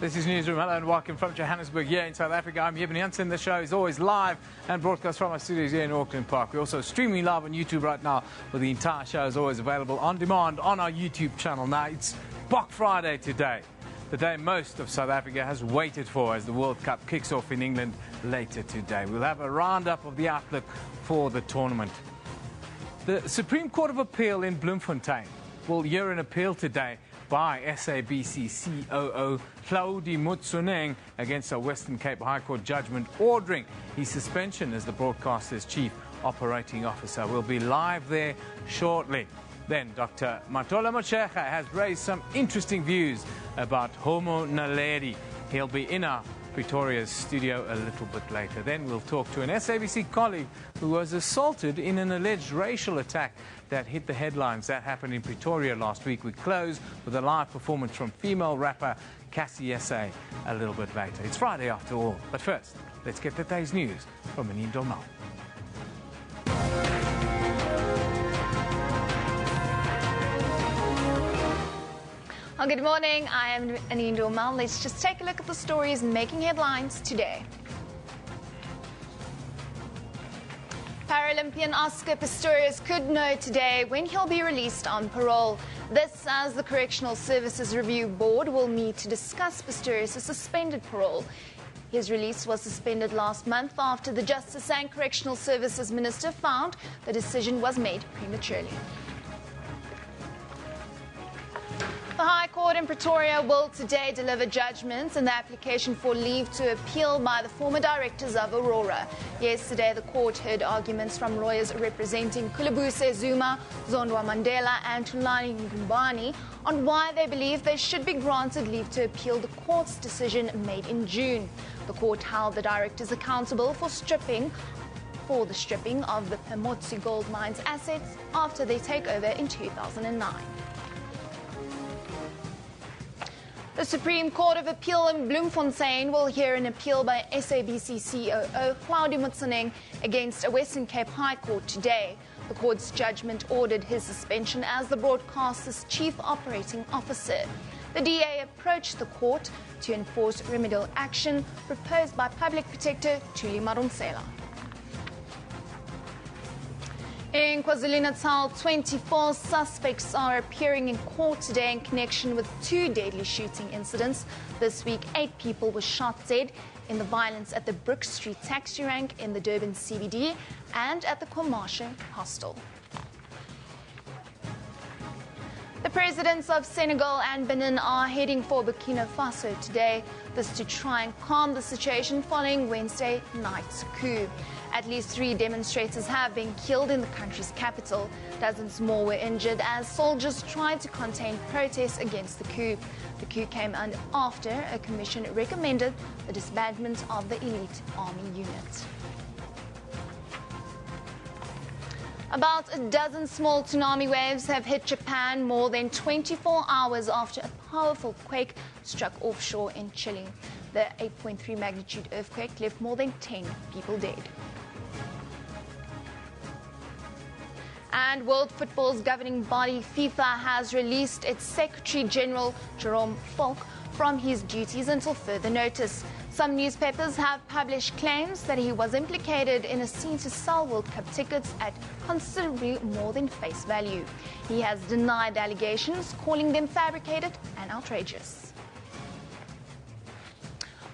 This is Newsroom. Hello and welcome from Johannesburg here in South Africa. I'm Eben Jansen. The show is always live and broadcast from our studios here in Auckland Park. We're also streaming live on YouTube right now, where the entire show is always available on demand on our YouTube channel. Now, it's Black Friday today, the day most of South Africa has waited for as the World Cup kicks off in England later today. We'll have a roundup of the outlook for the tournament. The Supreme Court of Appeal in Bloemfontein will hear an appeal today by SABC COO Hlaudi Motsoeneng against a Western Cape High Court judgment ordering his suspension as the broadcaster's chief operating officer. We'll be live there shortly. Then Dr. Matola Motshekga has raised some interesting views about Homo Naledi. He'll be in our Pretoria's studio a little bit later. Then we'll talk to an SABC colleague who was assaulted in an alleged racial attack that hit the headlines. That happened in Pretoria last week. We close with a live performance from female rapper Cassie Essay a little bit later. It's Friday after all. But first, let's get today's news from Anine Dolmal. Well, good morning. I am Anine Dolmal. Let's just take a look at the stories making headlines today. Paralympian Oscar Pistorius could know today when he'll be released on parole. This as the Correctional Services Review Board will meet to discuss Pistorius' suspended parole. His release was suspended last month after the Justice and Correctional Services Minister found the decision was made prematurely. The High Court in Pretoria will today deliver judgments in the application for leave to appeal by the former directors of Aurora. Yesterday, the court heard arguments from lawyers representing Kulabuse Zuma, Zondwa Mandela and Thulani Ngumbani on why they believe they should be granted leave to appeal the court's decision made in June. The court held the directors accountable for the stripping of the Pemotsi gold mine's assets after their takeover in 2009. The Supreme Court of Appeal in Bloemfontein will hear an appeal by SABC COO Hlaudi Motsoeneng against a Western Cape High Court today. The court's judgment ordered his suspension as the broadcaster's chief operating officer. The DA approached the court to enforce remedial action proposed by Public Protector Thuli Madonsela. In KwaZulu-Natal, 24 suspects are appearing in court today in connection with two deadly shooting incidents. This week, 8 people were shot dead in the violence at the Brook Street taxi rank in the Durban CBD and at the Komashe hostel. The presidents of Senegal and Benin are heading for Burkina Faso today. This to try and calm the situation following Wednesday night's coup. At least 3 demonstrators have been killed in the country's capital. Dozens more were injured as soldiers tried to contain protests against the coup. The coup came after a commission recommended the disbandment of the elite army unit. About a dozen small tsunami waves have hit Japan more than 24 hours after a powerful quake struck offshore in Chile. The 8.3 magnitude earthquake left more than 10 people dead. And World Football's governing body, FIFA, has released its Secretary General, Jerome Falk, from his duties until further notice. Some newspapers have published claims that he was implicated in a scheme to sell World Cup tickets at considerably more than face value. He has denied the allegations, calling them fabricated and outrageous.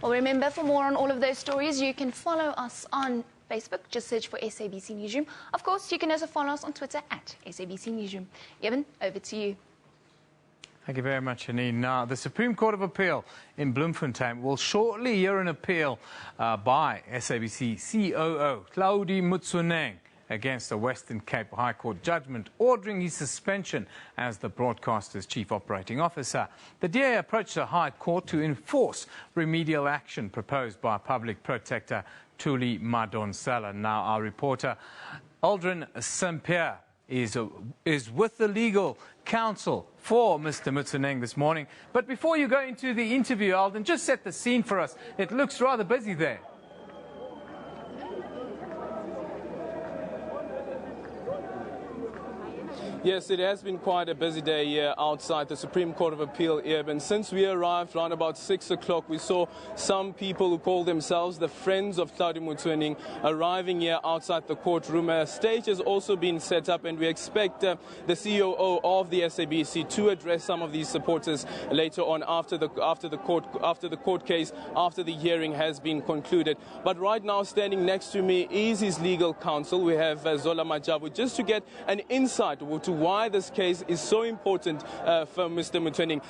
Well, remember, for more on all of those stories, you can follow us on Facebook. Just search for SABC Newsroom. Of course, you can also follow us on Twitter at SABC Newsroom. Evan, over to you. Thank you very much, Anine. Now, the Supreme Court of Appeal in Bloemfontein will shortly hear an appeal by SABC COO Hlaudi Motsoeneng against a Western Cape High Court judgment ordering his suspension as the broadcaster's chief operating officer. The DA approached the High Court to enforce remedial action proposed by Public Protector Thuli Madonsela. Now, our reporter Aldrin St-Pierre is with the legal counsel for Mr. Motsoeneng this morning. But before you go into the interview, Aldrin, just set the scene for us. It looks rather busy there. Yes, it has been quite a busy day here outside the Supreme Court of Appeal, Eben. Since we arrived around about 6 o'clock, we saw some people who call themselves the Friends of Hlaudi Motsoeneng arriving here outside the courtroom. A stage has also been set up, and we expect the COO of the SABC to address some of these supporters later on after the court case, after the hearing has been concluded. But right now, standing next to me is his legal counsel. We have Zola Majabu, just to get an insight to why this case is so important for Mr. Motsoeneng.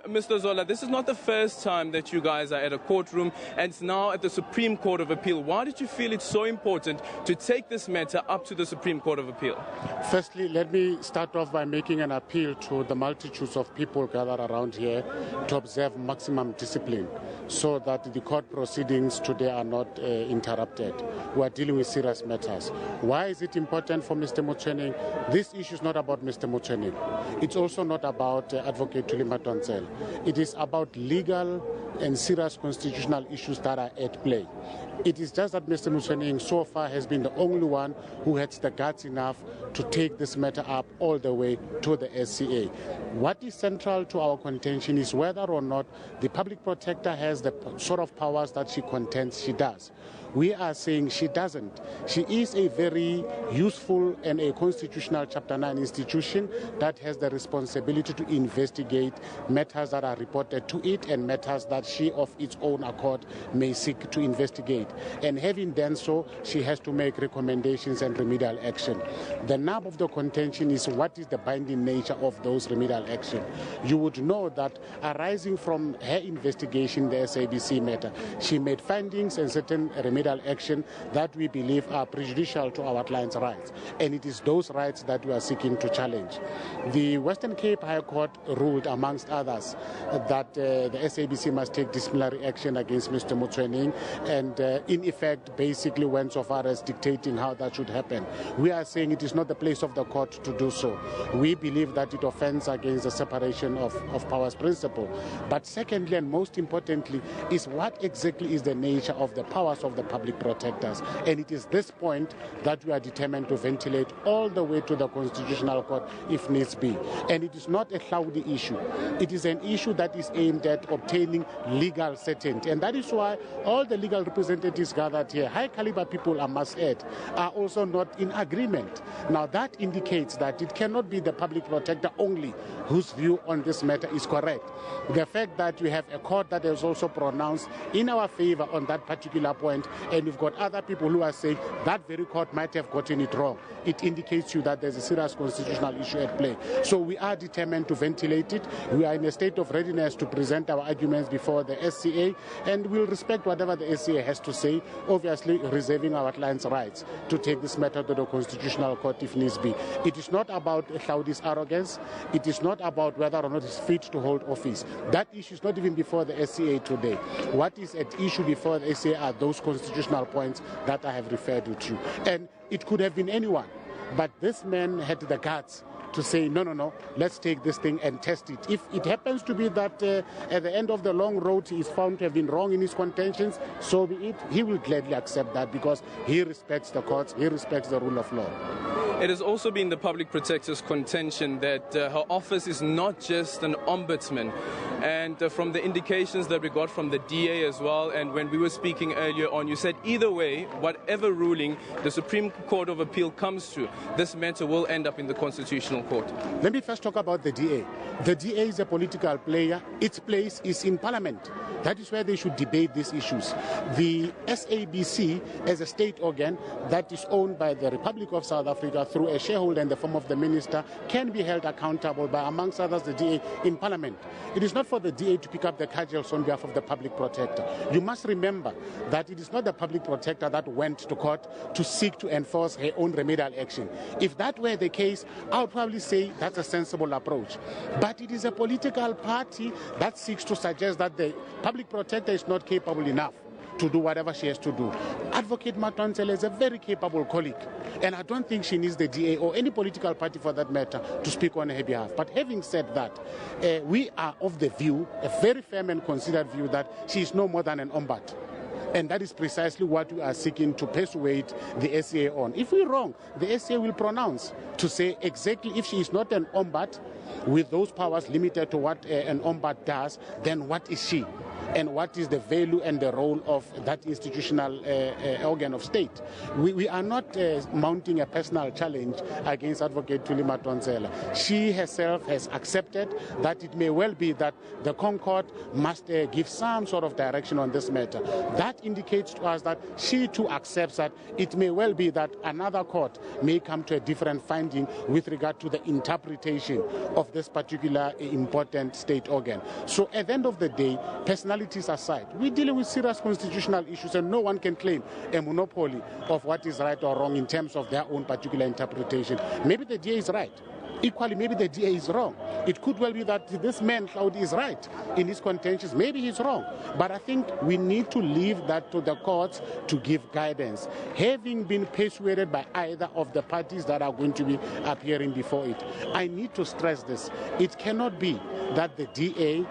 Mr. Zola, this is not the first time that you guys are at a courtroom, and it's now at the Supreme Court of Appeal. Why did you feel it's so important to take this matter up to the Supreme Court of Appeal? Firstly, let me start off by making an appeal to the multitudes of people gathered around here to observe maximum discipline so that the court proceedings today are not interrupted. We are dealing with serious matters. Why is it important for Mr. Motsoeneng? This issue is not about Mr. Motsoeneng. It's also not about Advocate Thuli Madonsela. It is about legal and serious constitutional issues that are at play. It is just that Mr. Motsoeneng so far has been the only one who has the guts enough to take this matter up all the way to the SCA. What is central to our contention is whether or not the public protector has the sort of powers that she contends she does. We are saying she doesn't. She is a very useful and a constitutional Chapter 9 institution that has the responsibility to investigate matters that are reported to it and matters that she of its own accord may seek to investigate. And having done so, she has to make recommendations and remedial action. The nub of the contention is what is the binding nature of those remedial action. You would know that arising from her investigation, the SABC matter, she made findings and certain remedial action that we believe are prejudicial to our clients' rights, and it is those rights that we are seeking to challenge. The Western Cape High Court ruled, amongst others, that the SABC must take disciplinary action against Mr. Motsoeneng, and in effect basically went so far as dictating how that should happen. We are saying it is not the place of the court to do so. We believe that it offends against the separation of powers principle. But secondly, and most importantly, is what exactly is the nature of the powers of the public protectors. And it is this point that we are determined to ventilate all the way to the Constitutional Court if needs be. And it is not a Hlaudi issue. It is an issue that is aimed at obtaining legal certainty. And that is why all the legal representatives gathered here, high caliber people I must add, are also not in agreement. Now that indicates that it cannot be the public protector only whose view on this matter is correct. The fact that we have a court that has also pronounced in our favor on that particular point, and we've got other people who are saying that very court might have gotten it wrong, it indicates to you that there's a serious constitutional issue at play. So we are determined to ventilate it. We are in a state of readiness to present our arguments before the SCA, and we'll respect whatever the SCA has to say, obviously reserving our clients' rights to take this matter to the Constitutional Court if needs be. It is not about Hlaudi's arrogance. It is not about whether or not he's fit to hold office. That issue is not even before the SCA today. What is at issue before the SCA are those constitutional points that I have referred to. And it could have been anyone, but this man had the guts to say, no, let's take this thing and test it. If it happens to be that at the end of the long road he is found to have been wrong in his contentions, so be it. He will gladly accept that because he respects the courts, he respects the rule of law. It has also been the public protector's contention that her office is not just an ombudsman. And from the indications that we got from the DA as well, and when we were speaking earlier on, you said either way, whatever ruling the Supreme Court of Appeal comes to, this matter will end up in the Constitutional Court. Let me first talk about the DA. The DA is a political player. Its place is in Parliament. That is where they should debate these issues. The SABC, as a state organ that is owned by the Republic of South Africa through a shareholder in the form of the minister, can be held accountable by, amongst others, the DA in Parliament. It is not for the DA to pick up the cudgels on behalf of the public protector. You must remember that it is not the public protector that went to court to seek to enforce her own remedial action. If that were the case, I would probably say that's a sensible approach. But it is a political party that seeks to suggest that the public protector is not capable enough to do whatever she has to do. Advocate Madonsela is a very capable colleague, and I don't think she needs the DA or any political party for that matter to speak on her behalf. But having said that, we are of the view, a very firm and considered view, that she is no more than an ombud. And that is precisely what we are seeking to persuade the SCA on. If we're wrong, the SCA will pronounce to say exactly if she is not an ombud with those powers limited to what an ombud does, then what is she? And what is the value and the role of that institutional organ of state? We are not mounting a personal challenge against Advocate Thuli Madonsela. She herself has accepted that it may well be that the Concord must give some sort of direction on this matter. That indicates to us that she too accepts that it may well be that another court may come to a different finding with regard to the interpretation of this particular important state organ. So at the end of the day, personalities aside, we're dealing with serious constitutional issues, and no one can claim a monopoly of what is right or wrong in terms of their own particular interpretation. Maybe the DA is right. Equally, maybe the DA is wrong. It could well be that this man, Cloud, is right in his contentions. Maybe he's wrong. But I think we need to leave that to the courts to give guidance, having been persuaded by either of the parties that are going to be appearing before it. I need to stress this. It cannot be that the DA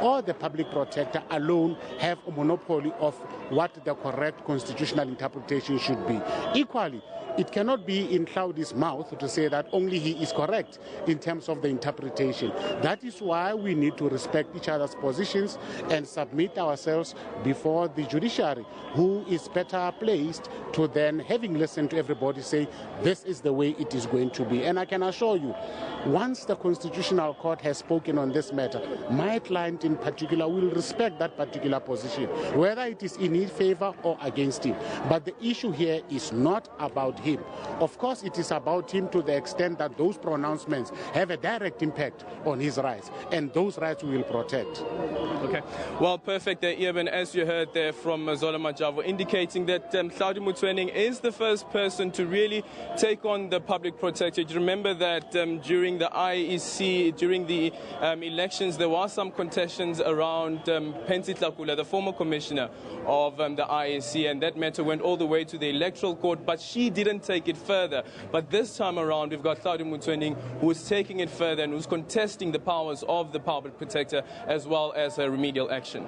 or the public protector alone have a monopoly of what the correct constitutional interpretation should be. Equally, it cannot be in Cloudy's mouth to say that only he is correct in terms of the interpretation. That is why we need to respect each other's positions and submit ourselves before the judiciary, who is better placed to then, having listened to everybody, say this is the way it is going to be. And I can assure you, once the Constitutional Court has spoken on this matter, my client in particular will respect that particular position, whether it is in his favor or against him. But the issue here is not about him. Of course, it is about him to the extent that those pronouncements have a direct impact on his rights, and those rights we will protect. Okay, well, perfect there, Eben, as you heard there from Zola Majavo, indicating that Hlaudi Motsoeneng is the first person to really take on the public protector. You remember that during the IEC, during the elections, there were some contestations around Pensi Tlakula, the former commissioner of the IEC, and that matter went all the way to the electoral court, but she didn't take it further. But this time around, we've got Hlaudi Motsoeneng, who is taking it further and who's contesting the powers of the public protector as well as remedial action.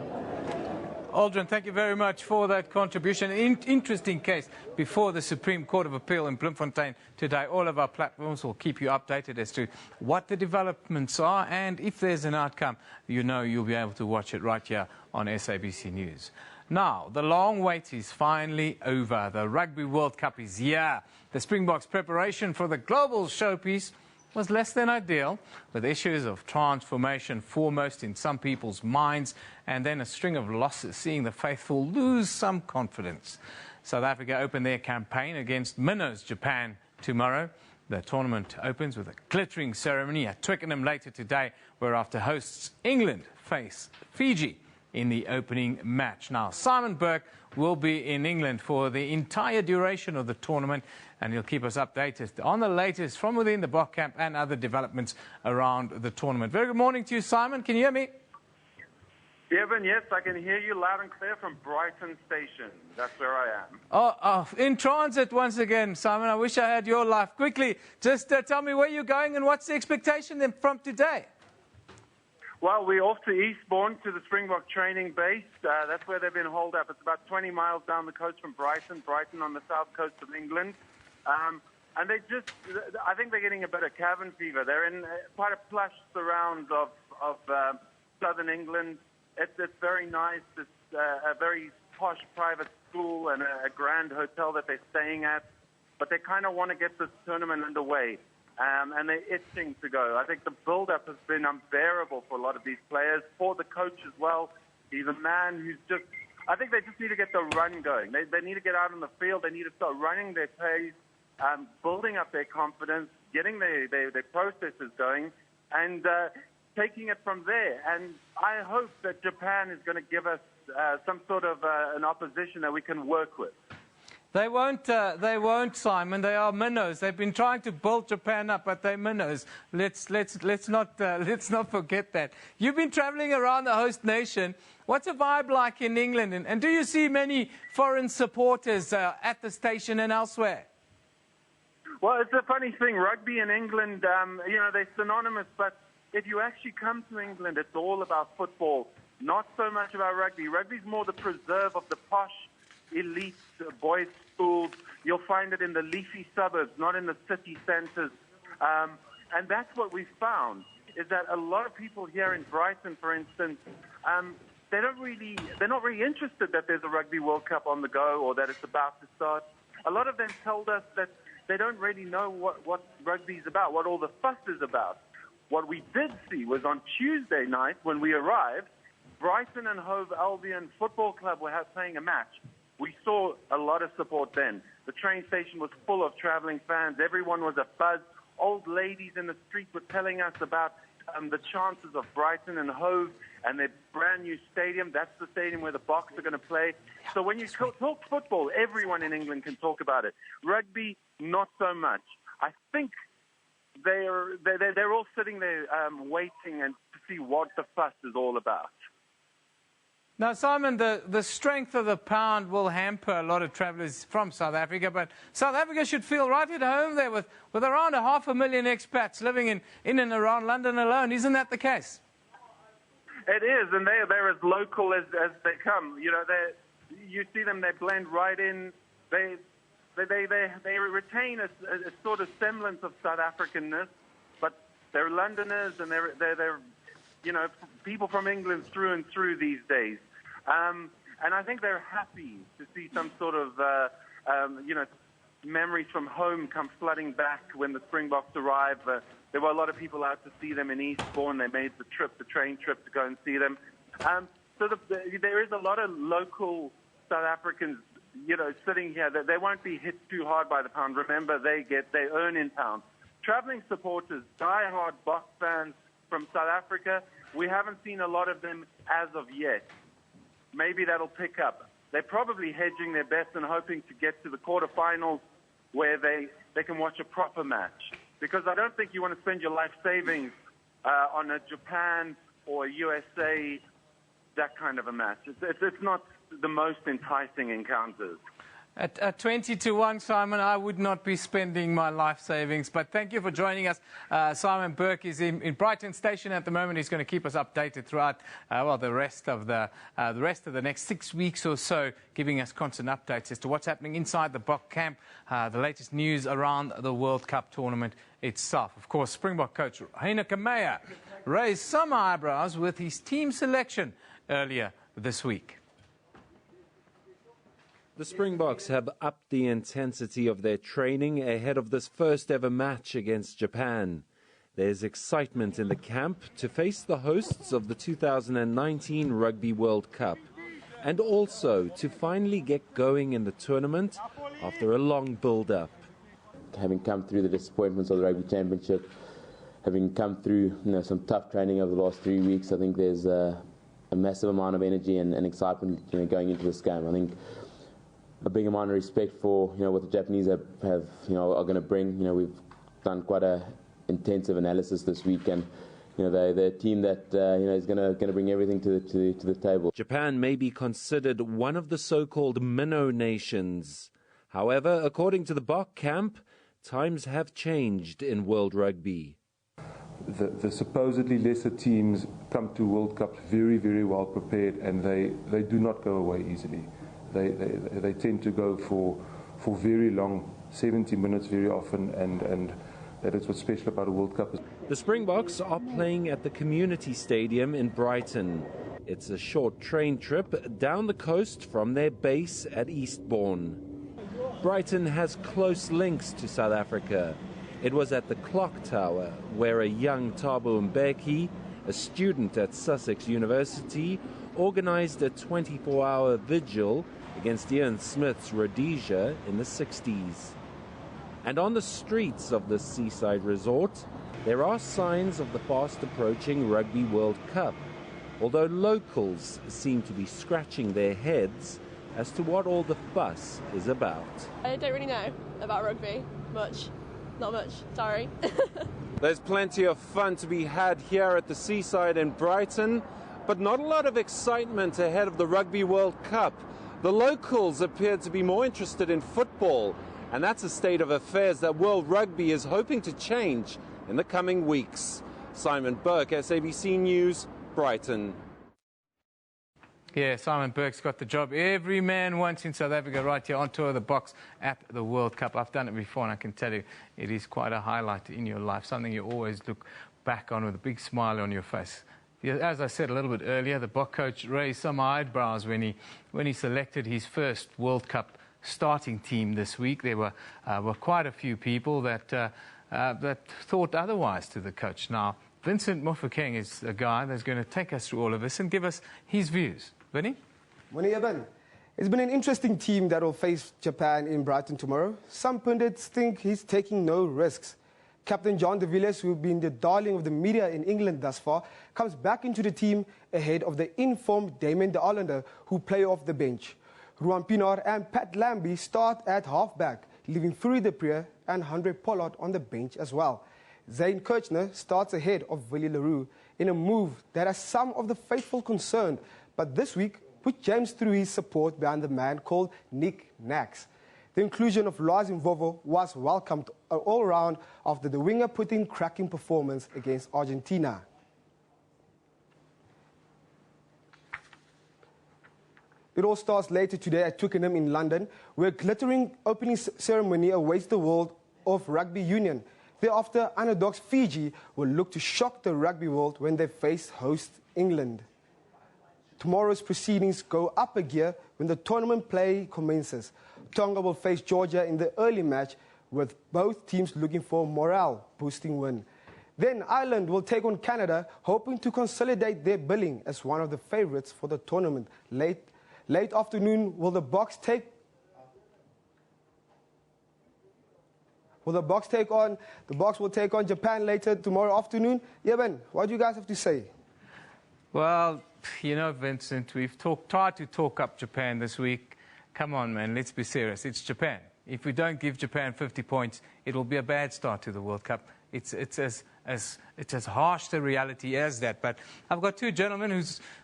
Aldrin, thank you very much for that contribution. Interesting case before the Supreme Court of Appeal in Bloemfontein today. All of our platforms will keep you updated as to what the developments are, and if there's an outcome, you know you'll be able to watch it right here on SABC News. Now, the long wait is finally over. The Rugby World Cup is here. The Springboks' preparation for the global showpiece was less than ideal, with issues of transformation foremost in some people's minds, and then a string of losses seeing the faithful lose some confidence. South Africa open their campaign against Minnows Japan tomorrow. The tournament opens with a glittering ceremony at Twickenham later today, whereafter hosts England face Fiji in the opening match. Now, Simon Burke will be in England for the entire duration of the tournament, and he'll keep us updated on the latest from within the Bok camp and other developments around the tournament. Very good morning to you, Simon. Can you hear me? Evan, yes, I can hear you loud and clear from Brighton Station. That's where I am. Oh, in transit once again, Simon. I wish I had your life. Quickly, just tell me where you're going and what's the expectation then from today? Well, we're off to Eastbourne, to the Springbok training base. That's where they've been holed up. It's about 20 miles down the coast from Brighton on the south coast of England. And I think they're getting a bit of cabin fever. They're in quite a plush surround of southern England. It's very nice. It's a very posh private school and a grand hotel that they're staying at. But they kind of want to get this tournament underway. And they're itching to go. I think the build-up has been unbearable for a lot of these players, for the coach as well. He's a man who's just... I think they just need to get the run going. They need to get out on the field. They need to start running their pace, building up their confidence, getting their processes going, and taking it from there. And I hope that Japan is going to give us some sort of an opposition that we can work with. They won't, Simon. They are minnows. They've been trying to build Japan up, but they're minnows. Let's not forget that. You've been travelling around the host nation. What's the vibe like in England? And do you see many foreign supporters at the station and elsewhere? Well, it's a funny thing. Rugby in England, they're synonymous, but if you actually come to England, it's all about football, not so much about rugby. Rugby's more the preserve of the posh elite boys' schools. You'll find it in the leafy suburbs, not in the city centres. And that's what we found, is that a lot of people here in Brighton, for instance, they're not really interested that there's a Rugby World Cup on the go or that it's about to start. A lot of them told us that they don't really know what rugby's about, what all the fuss is about. What we did see was on Tuesday night when we arrived, Brighton and Hove Albion Football Club were playing a match. We saw a lot of support then. The train station was full of travelling fans. Everyone was abuzz. Old ladies in the street were telling us about the chances of Brighton and Hove and their brand new stadium. That's the stadium where the Boks are going to play. So when you talk football, everyone in England can talk about it. Rugby, not so much. I think they're all sitting there waiting and to see what the fuss is all about. Now, Simon, the strength of the pound will hamper a lot of travellers from South Africa, but South Africa should feel right at home there with around 500,000 expats living in and around London alone. Isn't that the case? It is, and they're as local as they come. You know, you see them, they blend right in. They retain a sort of semblance of South Africanness, but they're Londoners and they're you know, people from England through and through these days. And I think they're happy to see some sort of, you know, memories from home come flooding back when the Springboks arrive. There were a lot of people out to see them in Eastbourne. They made the train trip to go and see them. So there is a lot of local South Africans, you know, sitting here. They won't be hit too hard by the pound. Remember, they earn in pounds. Travelling supporters, die-hard Boks fans from South Africa, we haven't seen a lot of them as of yet. Maybe that'll pick up. They're probably hedging their bets and hoping to get to the quarterfinals where they can watch a proper match. Because I don't think you want to spend your life savings on a Japan or a USA, that kind of a match. It's not the most enticing encounters. At 20-1, Simon, I would not be spending my life savings. But thank you for joining us. Simon Burke is in Brighton Station at the moment. He's going to keep us updated throughout the rest of the next 6 weeks or so, giving us constant updates as to what's happening inside the Bok camp, the latest news around the World Cup tournament itself. Of course, Springbok coach Heineke Meyer raised some eyebrows with his team selection earlier this week. The Springboks have upped the intensity of their training ahead of this first ever match against Japan. There's excitement in the camp to face the hosts of the 2019 Rugby World Cup, and also to finally get going in the tournament after a long build-up. Having come through the disappointments of the Rugby Championship, having come through some tough training over the last 3 weeks, I think there's a massive amount of energy and excitement going into this game. I think a big amount of respect for what the Japanese are going to bring. We've done quite a intensive analysis this week, and they're a team that is going to bring everything to the table. Japan may be considered one of the so-called minnow nations. However, according to the Bok camp, times have changed in world rugby. The supposedly lesser teams come to World Cups very, very well prepared, and they do not go away easily. They tend to go for very long, 70 minutes very often, and that is what's special about a World Cup. The Springboks are playing at the Community Stadium in Brighton. It's a short train trip down the coast from their base at Eastbourne. Brighton has close links to South Africa. It was at the Clock Tower where a young Thabo Mbeki, a student at Sussex University, organized a 24-hour vigil against Ian Smith's Rhodesia in the 60s. And on the streets of this seaside resort, there are signs of the fast-approaching Rugby World Cup, although locals seem to be scratching their heads as to what all the fuss is about. I don't really know about rugby much. Not much, sorry. There's plenty of fun to be had here at the seaside in Brighton, but not a lot of excitement ahead of the Rugby World Cup. The locals appear to be more interested in football, and that's a state of affairs that World Rugby is hoping to change in the coming weeks. Simon Burke, SABC News, Brighton. Yeah, Simon Burke's got the job every man wants in South Africa right here on tour of the box at the World Cup. I've done it before, and I can tell you it is quite a highlight in your life, something you always look back on with a big smile on your face. Yeah, as I said a little bit earlier, the Bok coach raised some eyebrows when he selected his first World Cup starting team this week. There were quite a few people that thought otherwise to the coach. Now, Vincent Mofokeng is a guy that's going to take us through all of this and give us his views. Vinny? Morning, Evan. It's been an interesting team that will face Japan in Brighton tomorrow. Some pundits think he's taking no risks. Captain John de Villiers, who's been the darling of the media in England thus far, comes back into the team ahead of the informed Damien de Allende, who play off the bench. Ruan Pienaar and Pat Lambie start at halfback, leaving Fury de Preer and Andre Pollard on the bench as well. Zane Kirchner starts ahead of Willie Leroux in a move that has some of the faithful concerned, but this week put James through his support behind the man called Nick Nax. The inclusion of Lars Mvovo was welcomed all round after the winger put in cracking performance against Argentina. It all starts later today at Twickenham in London, where a glittering opening ceremony awaits the world of rugby union. Thereafter, underdogs Fiji will look to shock the rugby world when they face host England. Tomorrow's proceedings go up a gear when the tournament play commences. Tonga will face Georgia in the early match, with both teams looking for a morale-boosting win. Then Ireland will take on Canada, hoping to consolidate their billing as one of the favourites for the tournament. Late afternoon, will the Boks will take on Japan later tomorrow afternoon. Evan, what do you guys have to say? Well, you know, Vincent, we've tried to talk up Japan this week. Come on, man, let's be serious. It's Japan. If we don't give Japan 50 points, it'll be a bad start to the World Cup. It's as harsh the reality as that. But I've got two gentlemen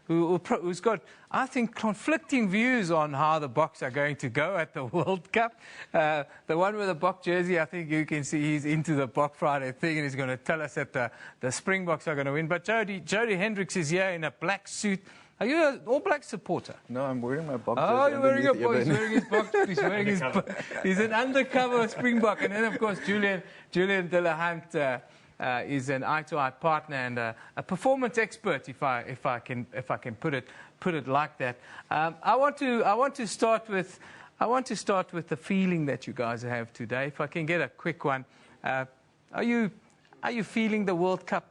who's got, I think, conflicting views on how the Boks are going to go at the World Cup. The one with the Bok jersey, I think you can see he's into the Bok Friday thing, and he's going to tell us that the Springboks are going to win. But Jody Hendricks is here in a black suit. Are you an All-Black supporter? No, I'm wearing my Bok jersey. Oh, you're wearing a Bok. He's wearing his Bok. He's wearing his Bok. He's an undercover Springbok. And then, of course, Julian de la Hunt is an eye-to-eye partner and a performance expert, if I can put it like that. I want to start with the feeling that you guys have today. If I can get a quick one, are you feeling the World Cup?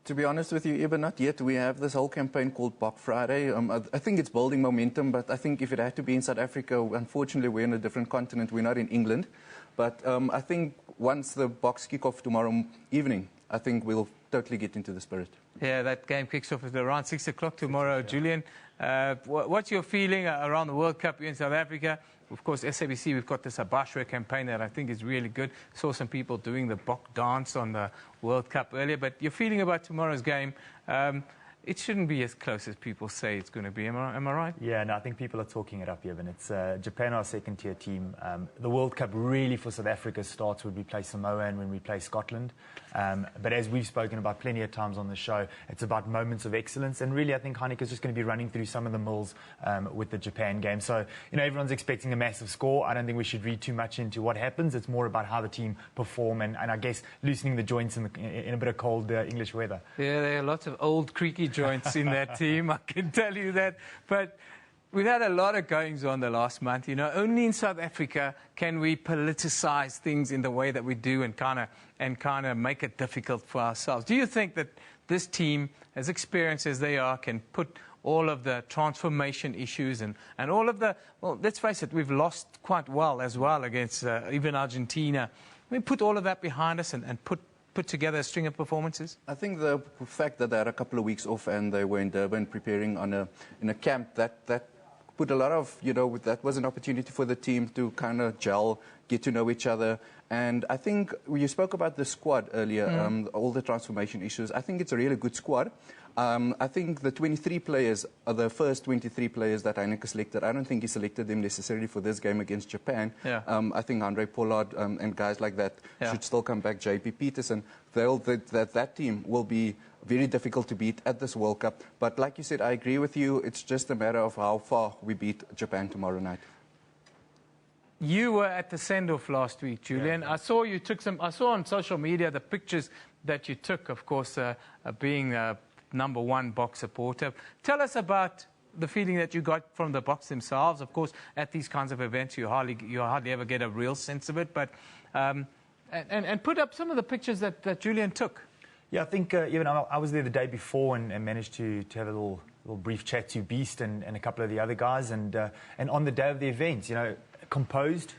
To be honest with you, Eben, not yet. We have this whole campaign called Bok Friday. I think it's building momentum, but I think if it had to be in South Africa, unfortunately, we're in a different continent. We're not in England. But I think once the Boks kick off tomorrow evening, I think we'll totally get into the spirit. Yeah, that game kicks off at around 6 o'clock tomorrow. Yeah. Julian, what's your feeling around the World Cup here in South Africa? Of course, SABC, we've got this Abashwe campaign that I think is really good. Saw some people doing the Bok dance on the World Cup earlier. But your feeling about tomorrow's game, it shouldn't be as close as people say it's going to be. Am I right? Yeah, no, I think people are talking it up here. It's Japan, our second-tier team. The World Cup really for South Africa starts when we play Samoa and when we play Scotland. But as we've spoken about plenty of times on the show, it's about moments of excellence. And really, I think Heineke is just going to be running through some of the mills with the Japan game. So, you know, everyone's expecting a massive score. I don't think we should read too much into what happens. It's more about how the team perform and I guess loosening the joints in a bit of cold English weather. Yeah, there are lots of old creaky joints in that team, I can tell you that. But we've had a lot of goings on the last month. You know, only in South Africa can we politicize things in the way that we do and kind of make it difficult for ourselves. Do you think that this team, as experienced as they are, can put all of the transformation issues and all of the, well, let's face it, we've lost quite well as well against even Argentina. We put all of that behind us and put together a string of performances? I think the fact that they had a couple of weeks off and they were in Durban preparing in a camp, that put a lot of, you know, that was an opportunity for the team to kind of gel, get to know each other. And I think you spoke about the squad earlier, all the transformation issues. I think it's a really good squad. I think the 23 players are the first 23 players that Heineke selected. I don't think he selected them necessarily for this game against Japan. Yeah. I think Andre Pollard and guys like that should still come back. JP Peterson, that team will be very difficult to beat at this World Cup. But like you said, I agree with you. It's just a matter of how far we beat Japan tomorrow night. You were at the send-off last week, Julian. Yeah. I saw you took some. I saw on social media the pictures that you took. Of course, being number one box supporter. Tell us about the feeling that you got from the box themselves. Of course, at these kinds of events, you hardly ever get a real sense of it. But and put up some of the pictures that Julian took. Yeah, I think I was there the day before and managed to have a little brief chat to Beast and a couple of the other guys. And on the day of the event, composed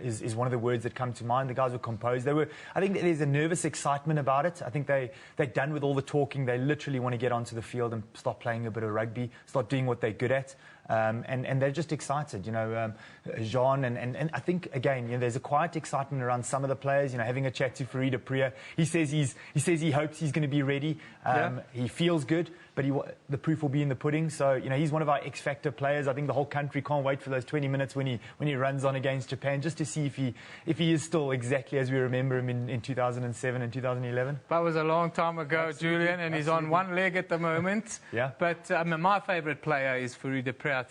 is one of the words that come to mind. The guys were composed. I think there's a nervous excitement about it. I think they're done with all the talking. They literally want to get onto the field and start playing a bit of rugby, start doing what they're good at. And they're just excited, Jean and I think again, there's a quiet excitement around some of the players. Having a chat to Farid Apriya, he says he hopes he's going to be ready. He feels good, but the proof will be in the pudding. So he's one of our X factor players. I think the whole country can't wait for those 20 minutes when he runs on against Japan, just to see if he is still exactly as we remember him in 2007 and 2011. That was a long time ago, Absolutely. Julian, and he's on one leg at the moment. Yeah. But my favourite player is Farid Apriya. I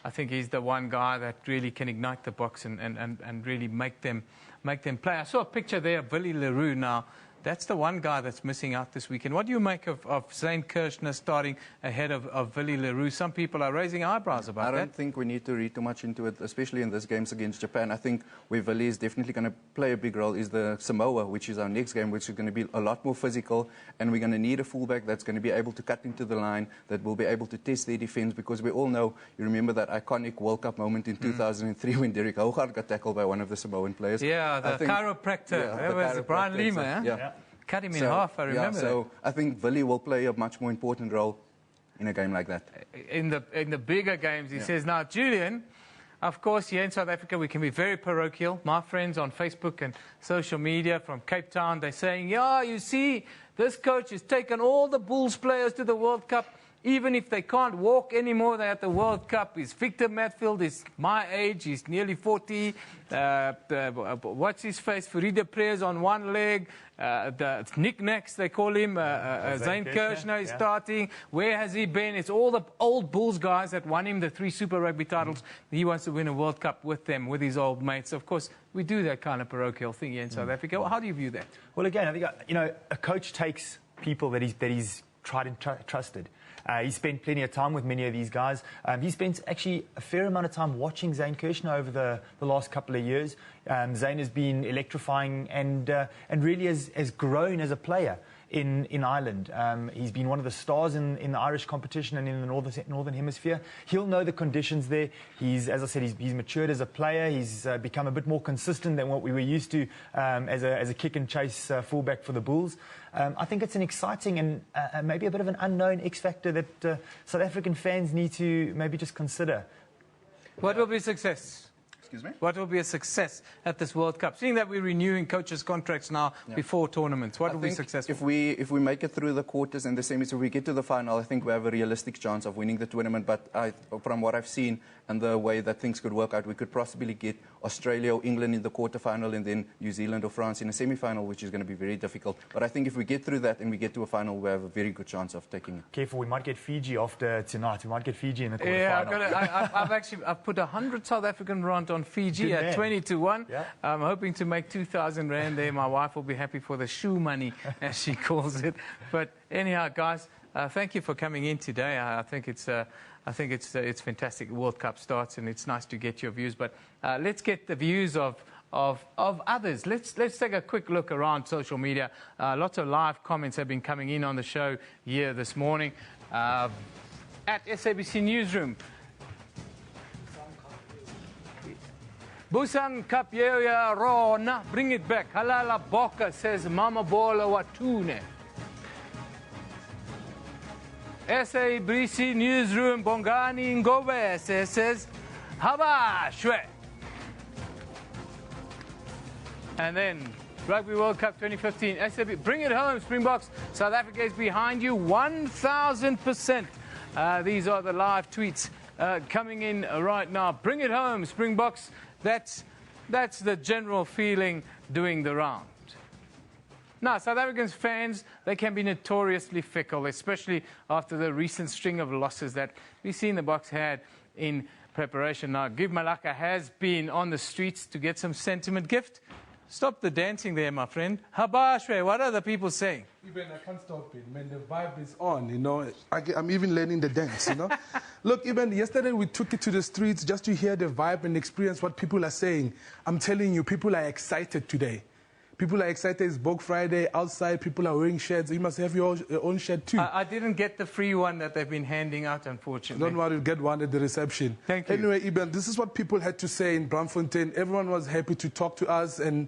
think he's the one guy that really can ignite the box and really make them play. I saw a picture there of Willie Leroux now. That's the one guy that's missing out this weekend. What do you make of Zane Kirshner starting ahead of Willie Leroux? Some people are raising eyebrows about that. I don't think we need to read too much into it, especially in these games against Japan. I think where Willie is definitely going to play a big role is the Samoa, which is our next game, which is going to be a lot more physical, and we're going to need a fullback that's going to be able to cut into the line, that will be able to test their defence, because we all know, you remember that iconic World Cup moment in 2003 when Derek Hougaard got tackled by one of the Samoan players. Yeah, the chiropractor. That was Brian Lima, yeah. Cut him in half, I remember so I think Willie will play a much more important role in a game like that. In the bigger games, he says. Now, Julian, of course, here in South Africa, we can be very parochial. My friends on Facebook and social media from Cape Town, they're saying, you see, this coach has taken all the Bulls players to the World Cup. Even if they can't walk anymore, they're at the World Cup. Is Victor Matfield is my age. He's nearly 40. What's his face? Farid Apriya's on one leg. The knickknacks, they call him. Zane Kirshner is starting. Where has he been? It's all the old Bulls guys that won him the 3 Super Rugby titles. He wants to win a World Cup with them, with his old mates. Of course, we do that kind of parochial thing here in South Africa. Well, how do you view that? Well, again, I think a coach takes people that he's tried and trusted. He spent plenty of time with many of these guys. He spent actually a fair amount of time watching Zane Kirshner over the last couple of years. Zane has been electrifying and really has grown as a player in Ireland. He's been one of the stars in the Irish competition and in the Northern Hemisphere. He'll know the conditions there. As I said, he's matured as a player. He's become a bit more consistent than what we were used to as a kick and chase fullback for the Bulls. I think it's an exciting and maybe a bit of an unknown X factor that South African fans need to maybe just consider. What will be success? Excuse me? What will be a success at this World Cup? Seeing that we're renewing coaches' contracts now before tournaments, what will be successful? If we make it through the quarters and the semis, if we get to the final, I think we have a realistic chance of winning the tournament. But from what I've seen and the way that things could work out, we could possibly get Australia or England in the quarterfinal and then New Zealand or France in a semi-final, which is going to be very difficult. But I think if we get through that and we get to a final, we have a very good chance of taking it. Careful, we might get Fiji after tonight. We might get Fiji in the quarterfinal. Yeah, I've put 100 South African rand on Fiji at 20-1. Yeah. I'm hoping to make 2,000 rand there. My wife will be happy for the shoe money, as she calls it. But anyhow, guys, thank you for coming in today. I think it's fantastic. The World Cup starts, and it's nice to get your views. But let's get the views of others. Let's take a quick look around social media. Lots of live comments have been coming in on the show here this morning. At SABC Newsroom, Busang Kapyeya Rona, bring it back. Halala Boka says Mama Bola Watune. SABC Newsroom, Bongani Ngobe says Haba Shwe. And then Rugby World Cup 2015, SAB, bring it home, Springboks. South Africa is behind you 1,000%. These are the live tweets coming in right now. Bring it home, Springboks. That's the general feeling doing the round. Now, South Africans fans, they can be notoriously fickle, especially after the recent string of losses that we've seen the Boks had in preparation. Now, Give Malaka has been on the streets to get some sentiment gift. Stop the dancing there, my friend. Habashwe, what are the people saying? Even I can't stop it, man. The vibe is on, you know. I'm even learning the dance, you know. Look, even yesterday we took it to the streets just to hear the vibe and experience what people are saying. I'm telling you, people are excited today. People are excited. It's Bok Friday. Outside, people are wearing shirts. You must have your own shirt too. I didn't get the free one that they've been handing out, unfortunately. Don't worry, get one at the reception. Thank you. Anyway, Eben, this is what people had to say in Braamfontein. Everyone was happy to talk to us, and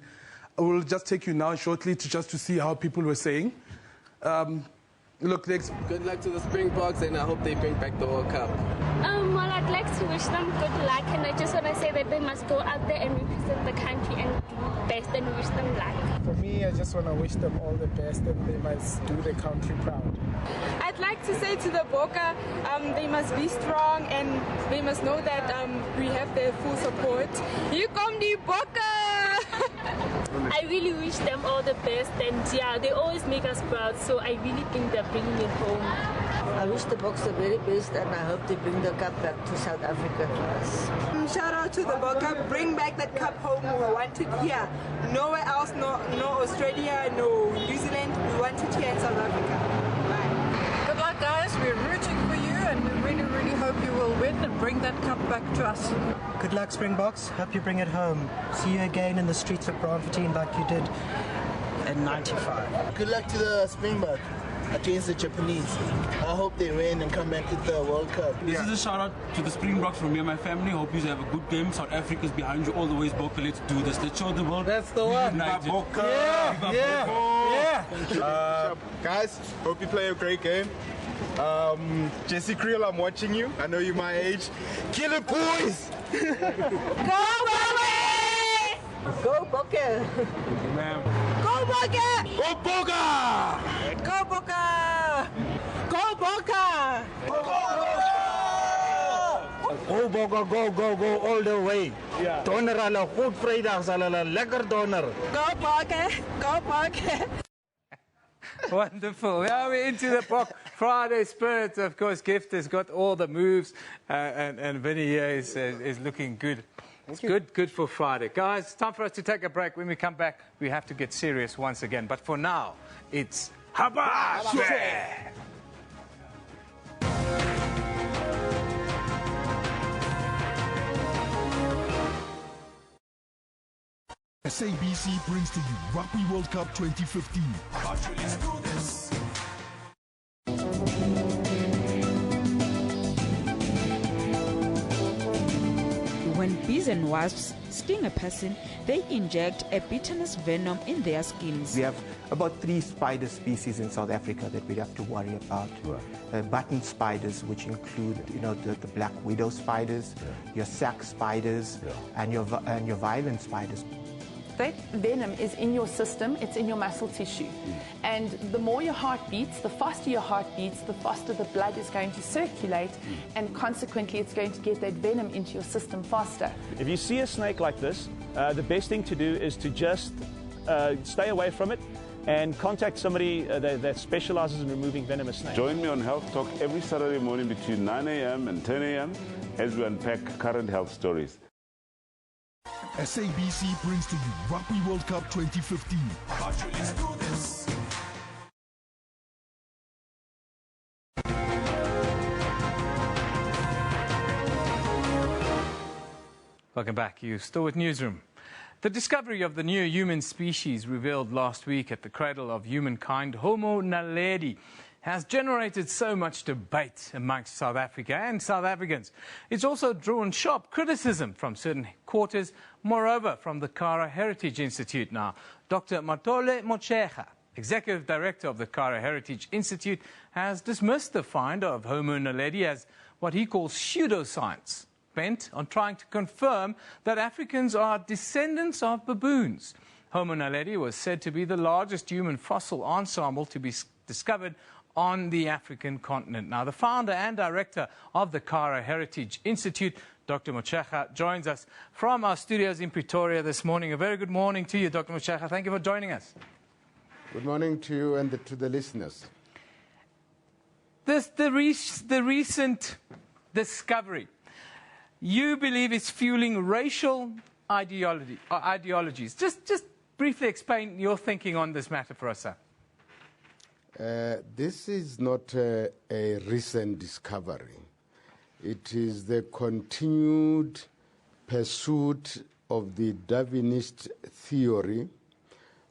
I will just take you now shortly to see how people were saying. Look, good luck to the Springboks, and I hope they bring back the World Cup. Well, I'd like to wish them good luck, and I just want to say that they must go out there and represent the country and do best, and wish them luck. For me, I just want to wish them all the best, and they must do the country proud. I'd like to say to the Boka, they must be strong, and they must know that we have their full support. Here come the Boka! I really wish them all the best, and yeah, they always make us proud, so I really think they're bringing it home. I wish the Boks the very best, and I hope they bring the cup back to South Africa to us. Shout out to the Boka, bring back that cup home. We want it here. Nowhere else, no Australia, no New Zealand. We want it here in South Africa. Bye. Good luck, guys. We're rooting for you, and we really, really hope you will win and bring that cup back to us. Good luck, Springboks. Hope you bring it home. See you again in the streets of Braamfontein like you did in '95. Good luck to the Springboks against the Japanese. I hope they win and come back to the World Cup. This is a shout out to the Springboks from me and my family. Hope you have a good game. South Africa's behind you all the way. Boka, let's do this. Let's show the world. That's the one. Guys, hope you play a great game. Jesse Creel, I'm watching you. I know you're my age. Kill it, boys! Go, Boka! Go, Boka! Go, Boka! Go, Boka! Go, Boka! Go, Boka! Go, Boka, go, all the way. Yeah. Donor, alle goed vrijdag, alle lekker donor. Go, Boka! Go, Boka! Wonderful. Now we're into the Bok Friday spirit. Of course, Gift has got all the moves, and Vinny here is looking good. It's good for Friday. Guys, it's time for us to take a break. When we come back, we have to get serious once again. But for now, it's Habashwe! SABC brings to you Rugby World Cup 2015. Let's do this. When bees and wasps sting a person, they inject a bitterness venom in their skins. We have about 3 spider species in South Africa that we have to worry about. Button spiders, which include, the black widow spiders, your sac spiders, and your violent spiders. That venom is in your system, it's in your muscle tissue. And the more your heart beats, the faster your heart beats, the faster the blood is going to circulate, and consequently it's going to get that venom into your system faster. If you see a snake like this, the best thing to do is to just stay away from it and contact somebody that specializes in removing venomous snakes. Join me on Health Talk every Saturday morning between 9 a.m. and 10 a.m. as we unpack current health stories. SABC brings to you Rugby World Cup 2015. Let's do this. Welcome back. You're still with Newsroom. The discovery of the new human species revealed last week at the cradle of humankind, Homo naledi, has generated so much debate amongst South Africa and South Africans. It's also drawn sharp criticism from certain quarters, moreover from the Kara Heritage Institute now. Dr. Matole Mochecha, Executive Director of the Kara Heritage Institute, has dismissed the find of Homo naledi as what he calls pseudoscience, bent on trying to confirm that Africans are descendants of baboons. Homo naledi was said to be the largest human fossil ensemble to be discovered on the African continent. Now, the founder and director of the Kara Heritage Institute, Dr. Mochecha, joins us from our studios in Pretoria this morning. A very good morning to you, Dr. Mochecha. Thank you for joining us. Good morning to you and to the listeners. The recent discovery, you believe is fueling racial ideologies. Just briefly explain your thinking on this matter for us, sir. This is not a recent discovery. It is the continued pursuit of the Darwinist theory,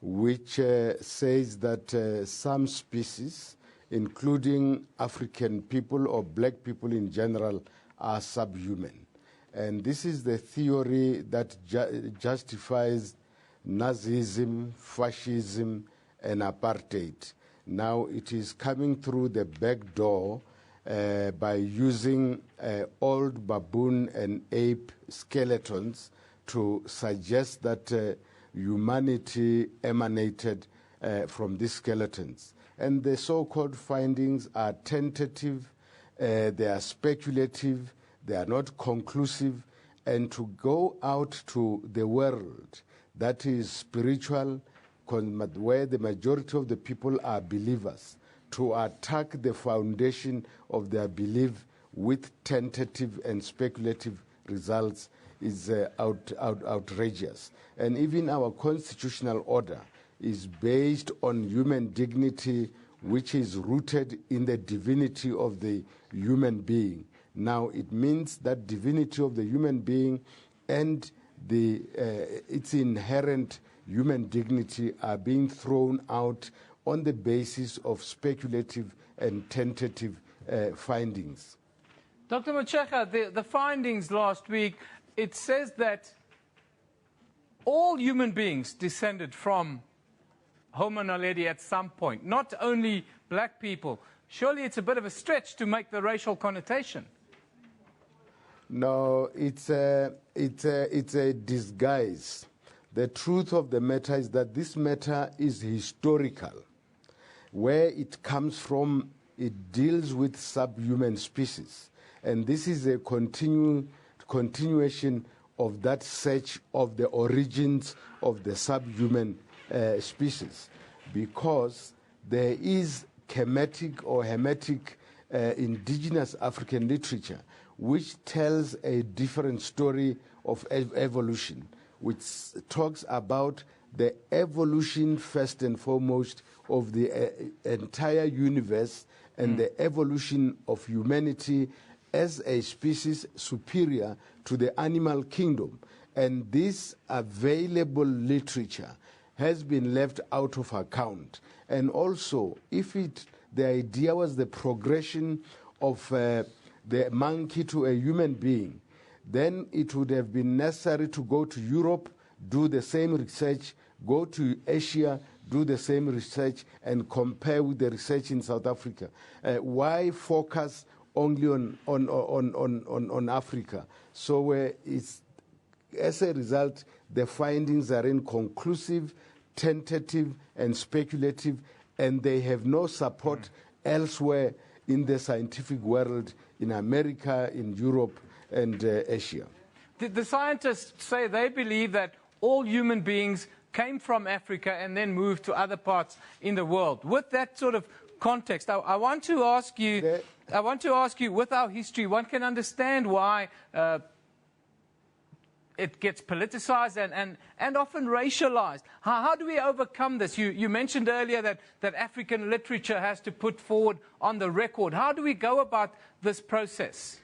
which says that some species, including African people or black people in general, are subhuman. And this is the theory that justifies Nazism, fascism, and apartheid. Now it is coming through the back door by using old baboon and ape skeletons to suggest that humanity emanated from these skeletons. And the so-called findings are tentative, they are speculative, they are not conclusive, and to go out to the world that is spiritual, where the majority of the people are believers, to attack the foundation of their belief with tentative and speculative results is outrageous. And even our constitutional order is based on human dignity, which is rooted in the divinity of the human being. Now, it means that divinity of the human being and its inherent human dignity are being thrown out on the basis of speculative and tentative findings. Dr. Motshekga, the findings last week, it says that all human beings descended from Homo naledi at some point, not only black people. Surely it's a bit of a stretch to make the racial connotation. No, it's a disguise. The truth of the matter is that this matter is historical. Where it comes from, it deals with subhuman species. And this is a continuation of that search of the origins of the subhuman species, because there is Kemetic or Hamitic indigenous African literature which tells a different story of evolution, which talks about the evolution first and foremost of the entire universe and the evolution of humanity as a species superior to the animal kingdom. And this available literature has been left out of account. And also, if the idea was the progression of the monkey to a human being, then it would have been necessary to go to Europe, do the same research, go to Asia, do the same research, and compare with the research in South Africa. Why focus only on Africa? So as a result, the findings are inconclusive, tentative, and speculative, and they have no support elsewhere in the scientific world, in America, in Europe, and Asia. The scientists say they believe that all human beings came from Africa and then moved to other parts in the world. With that sort of context, I want to ask you, with our history, one can understand why it gets politicized and often racialized. How do we overcome this? You mentioned earlier that African literature has to put forward on the record. How do we go about this process?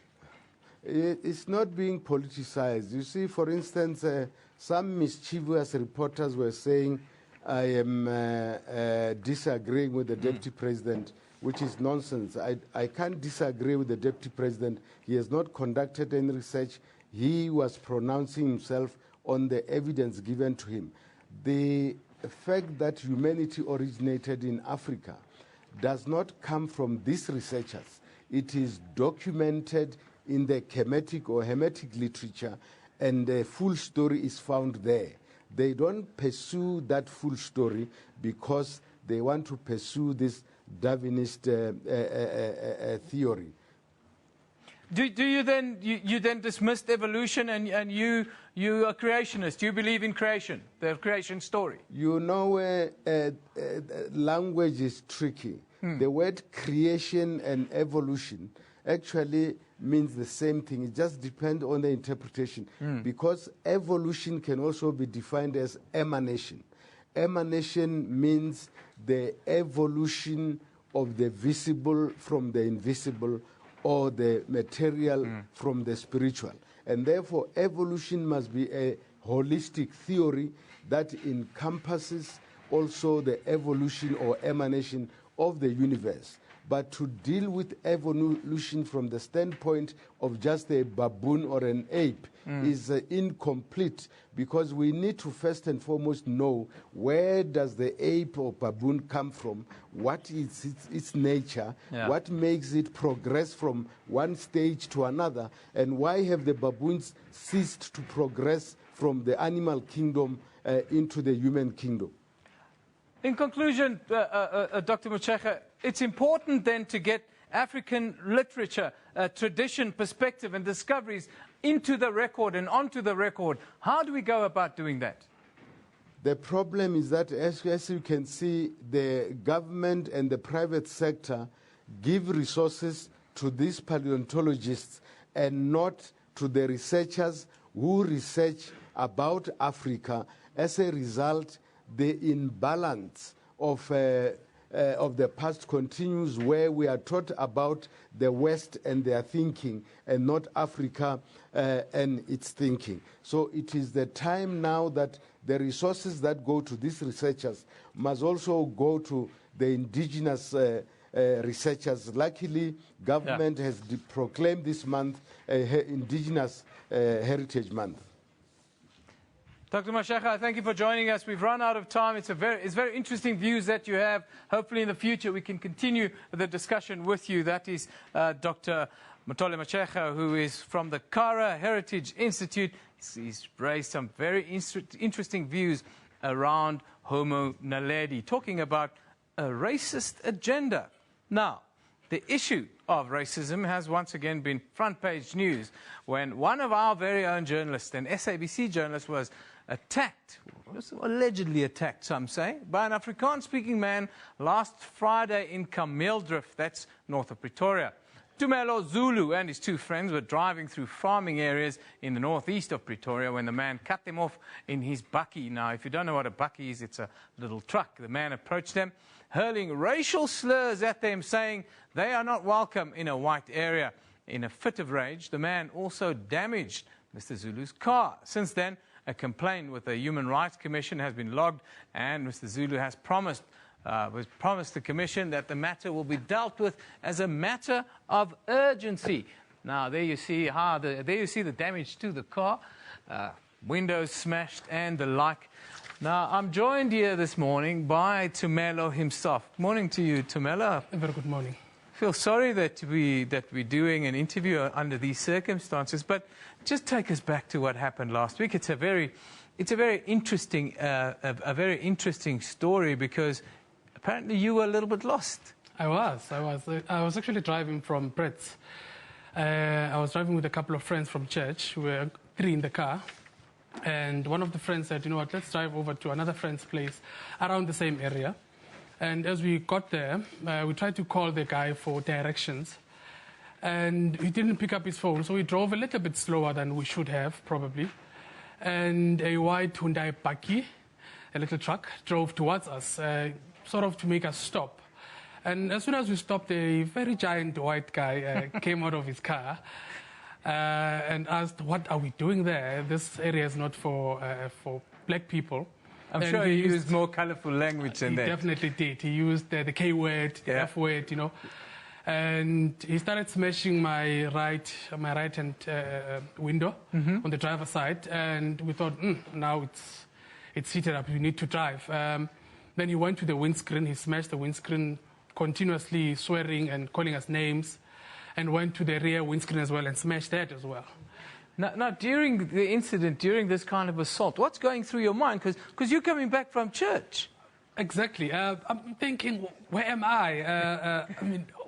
It's not being politicized. You see, for instance, some mischievous reporters were saying, I am disagreeing with the Deputy President, which is nonsense. I can't disagree with the Deputy President. He has not conducted any research. He was pronouncing himself on the evidence given to him. The fact that humanity originated in Africa does not come from these researchers. It is documented in the Kemetic or Hamitic literature, and the full story is found there. They don't pursue that full story because they want to pursue this Darwinist theory. Do you then you then dismissed evolution and you are creationist? You believe in creation, the creation story. You know, language is tricky. The word creation and evolution actually means the same thing. It just depends on the interpretation. Because evolution can also be defined as emanation. Emanation means the evolution of the visible from the invisible, or the material from the spiritual. And therefore, evolution must be a holistic theory that encompasses also the evolution or emanation of the universe. But to deal with evolution from the standpoint of just a baboon or an ape is incomplete, because we need to first and foremost know where does the ape or baboon come from, what is its nature, what makes it progress from one stage to another, and why have the baboons ceased to progress from the animal kingdom into the human kingdom. In conclusion, Dr. Mochega, it's important then to get African literature, tradition, perspective and discoveries into the record and onto the record. How do we go about doing that? The problem is that, as you can see, the government and the private sector give resources to these paleontologists and not to the researchers who research about Africa. As a result, the imbalance of the past continues, where we are taught about the West and their thinking and not Africa and its thinking. So it is the time now that the resources that go to these researchers must also go to the indigenous researchers. Luckily, government has proclaimed this month Indigenous Heritage Month. Dr. Mochega, thank you for joining us. We've run out of time. It's very interesting views that you have. Hopefully in the future we can continue the discussion with you. That is Dr. Motole Mochega, who is from the Kara Heritage Institute. He's raised some very interesting views around Homo naledi, talking about a racist agenda. Now, the issue of racism has once again been front-page news when one of our very own journalists, an SABC journalist, was allegedly attacked, some say, by an Afrikaans-speaking man last Friday in Kameeldrift, that's north of Pretoria. Tumelo Zulu and his two friends were driving through farming areas in the northeast of Pretoria when the man cut them off in his bakkie. Now, if you don't know what a bakkie is, it's a little truck. The man approached them, hurling racial slurs at them, saying they are not welcome in a white area. In a fit of rage, the man also damaged Mr. Zulu's car. Since then, a complaint with the Human Rights Commission has been logged, and Mr. Zulu has promised the Commission that the matter will be dealt with as a matter of urgency. Now, there you see the damage to the car, windows smashed and the like. Now, I'm joined here this morning by Tumelo himself. Morning to you, Tumelo. A very good morning. I feel sorry that we're doing an interview under these circumstances, but just take us back to what happened last week. It's a very interesting story, because apparently you were a little bit lost. I was actually driving from Brits. I was driving with a couple of friends from church. We were 3 in the car. And one of the friends said, you know what, let's drive over to another friend's place around the same area. And as we got there, we tried to call the guy for directions. And he didn't pick up his phone, so we drove a little bit slower than we should have, probably. And a white Hyundai bakkie, a little truck, drove towards us, sort of to make us stop. And as soon as we stopped, a very giant white guy came out of his car and asked, what are we doing there? This area is not for black people. I'm sure he used more colorful language than that. He definitely did. He used the K word, the F word, you know. And he started smashing my right-hand window on the driver's side. And we thought, now it's heated up. We need to drive. Then he went to the windscreen. He smashed the windscreen, continuously swearing and calling us names, and went to the rear windscreen as well and smashed that as well. Now, during the incident, during this kind of assault, what's going through your mind? Because you're coming back from church. Exactly. I'm thinking, where am I?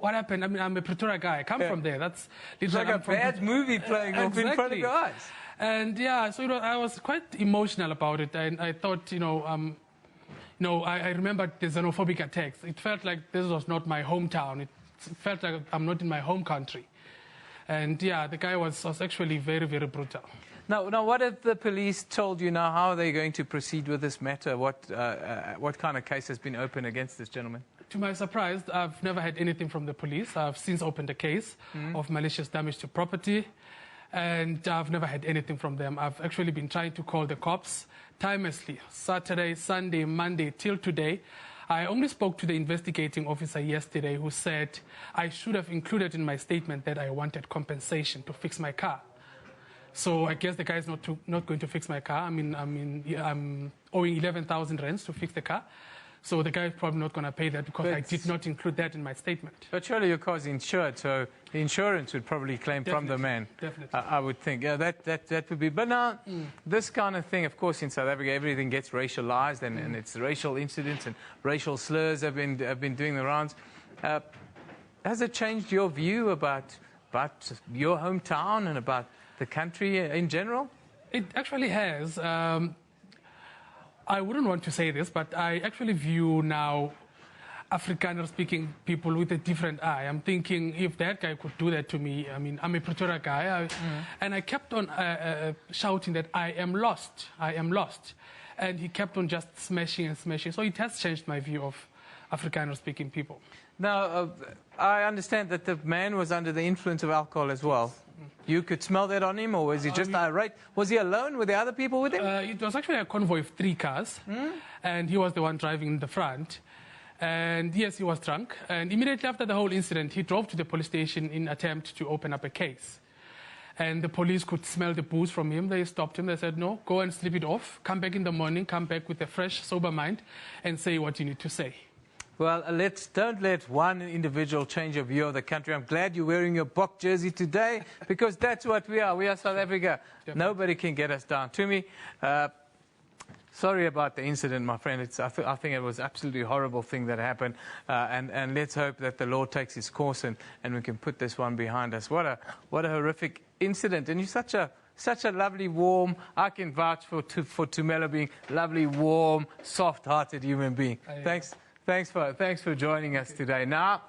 what happened? I mean, I'm a Pretoria guy. I come from there. That's it's like a bad movie playing off in front of your eyes. And yeah, so I was quite emotional about it, and I thought, I remembered the xenophobic attacks. It felt like this was not my hometown. It felt like I'm not in my home country. And yeah, the guy was actually very, very brutal. Now, what have the police told you now? How are they going to proceed with this matter? What kind of case has been opened against this gentleman? To my surprise, I've never had anything from the police. I've since opened a case of malicious damage to property, and I've never had anything from them. I've actually been trying to call the cops timelessly, Saturday, Sunday, Monday, till today. I only spoke to the investigating officer yesterday who said I should have included in my statement that I wanted compensation to fix my car. So I guess the guy is not going to fix my car. I'm owing 11,000 rands to fix the car. So the guy is probably not going to pay that because I did not include that in my statement. But surely your car is insured, so the insurance would probably claim from the man. Definitely. I would think. Yeah, that would be. But now, this kind of thing, of course, in South Africa, everything gets racialized, and it's racial incidents and racial slurs have been doing the rounds. Has it changed your view about your hometown and about the country in general? It actually has. I wouldn't want to say this, but I actually view now Afrikaner-speaking people with a different eye. I'm thinking if that guy could do that to me, I mean, I'm a Pretoria guy, and I kept on shouting that I am lost, I am lost. And he kept on just smashing and smashing. So it has changed my view of Afrikaner-speaking people. Now, I understand that the man was under the influence of alcohol as well. You could smell that on him, or was he just irate? Was he alone? Were there other people with him? It was actually a convoy of 3 cars, and he was the one driving in the front. And yes, he was drunk. And immediately after the whole incident, he drove to the police station in attempt to open up a case. And the police could smell the booze from him. They stopped him. They said, no, go and sleep it off. Come back in the morning, come back with a fresh, sober mind, and say what you need to say. Well, don't let one individual change your view of the country. I'm glad you're wearing your Bok jersey today, because that's what we are. We are South Africa. Definitely. Nobody can get us down. To me, sorry about the incident, my friend. I think it was absolutely horrible thing that happened. And let's hope that the law takes its course and we can put this one behind us. What a horrific incident. And you're such a lovely, warm, I can vouch for Tumelo being lovely, warm, soft-hearted human being. Thanks for joining us today. Now,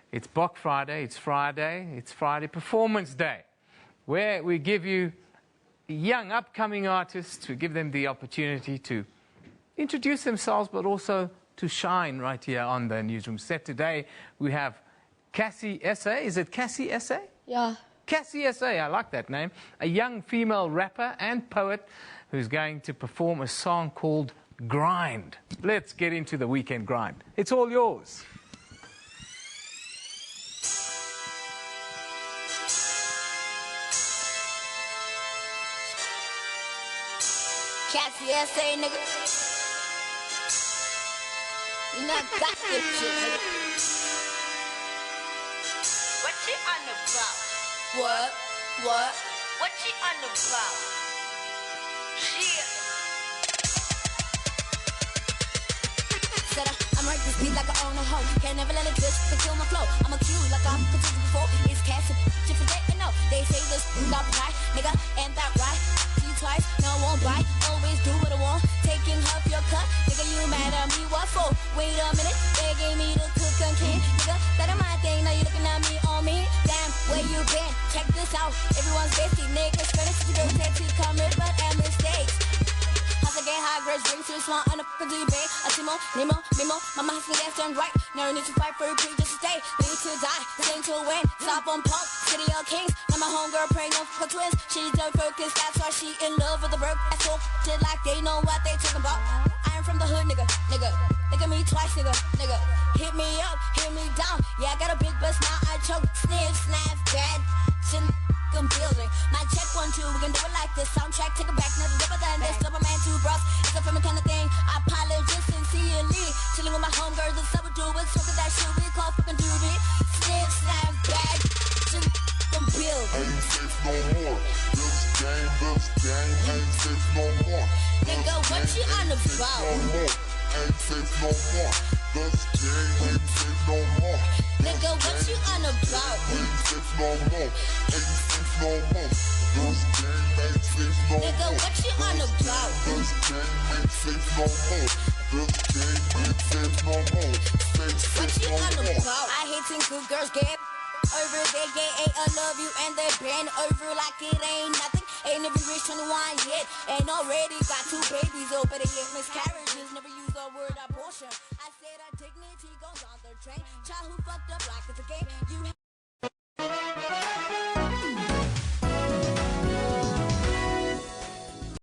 it's Bok Friday, it's Friday Performance Day, where we give you young, upcoming artists, we give them the opportunity to introduce themselves, but also to shine right here on the Newsroom set. Today, we have Cassie SA. Is it Cassie SA? Yeah. Cassie SA, I like that name. A young female rapper and poet who's going to perform a song called Grind. Let's get into the weekend grind. It's all yours. Cassie SA, nigga. You not got this shit, nigga. What you on about? What? What you on about? Shit. I'm right this beat like I own a hoe. Can't never let it just kill my flow. I'm a Q like I'm consistent before. It's Cassie, shit for that, no. They say this not right, nigga, and that right. See you twice, no I won't bite. Always do what I want, taking half your cut. Nigga, you mad at me, what for? Wait a minute, they gave me the cook and clean. Nigga, that ain't my thing, now you looking at me on me. Damn, where you been? Check this out, everyone's bestie. Niggas finish to go take to come in, but and mistakes. Hustle get high, grades, drink to the swamp, on the fucking do you pay? I see more, Nemo, mama has to get turned right. Never need to fight for a cream just to stay. Need to die, sing to win. Stop on pump, city of kings. Now my homegirl praying up for twins. She's done focused, that's why she in love with the broke asshole. Shit like they know what they talking about. I am from the hood, nigga. Look at me twice, nigga. Hit me up, hit me down. Yeah, I got a big bust, now I choke. Sniff, snap, bad. Shit. Building. My check 1, 2, we can do it like this. Soundtrack, take it back, never different than this. Double man, 2 bros, it's a family kind of thing. I apologize sincerely. Chilling with my homegirls, the summer do it. Smoking that shit we call fucking doobie. Snip, snap, bag, shit, build. Ain't safe no more. This game, ain't safe no more. Nigga, what you on about? ain't safe no more. This game ain't safe no more. Nigga, what you on about? Ain't safe no more. Ain't safe no more. This game ain't safe no more. Nigga, what you on about? This game ain't safe no more. This game ain't safe no more. What you on no more. about? I hate seeing good girls get over there, yeah, I love you, and they bend over like it ain't nothing. Ain't never reached 21 yet, and already got 2 babies. Oh, better yet, miscarriages. Never use the word abortion. I said our dignity goes on the train. Child who fucked up like it's a game. You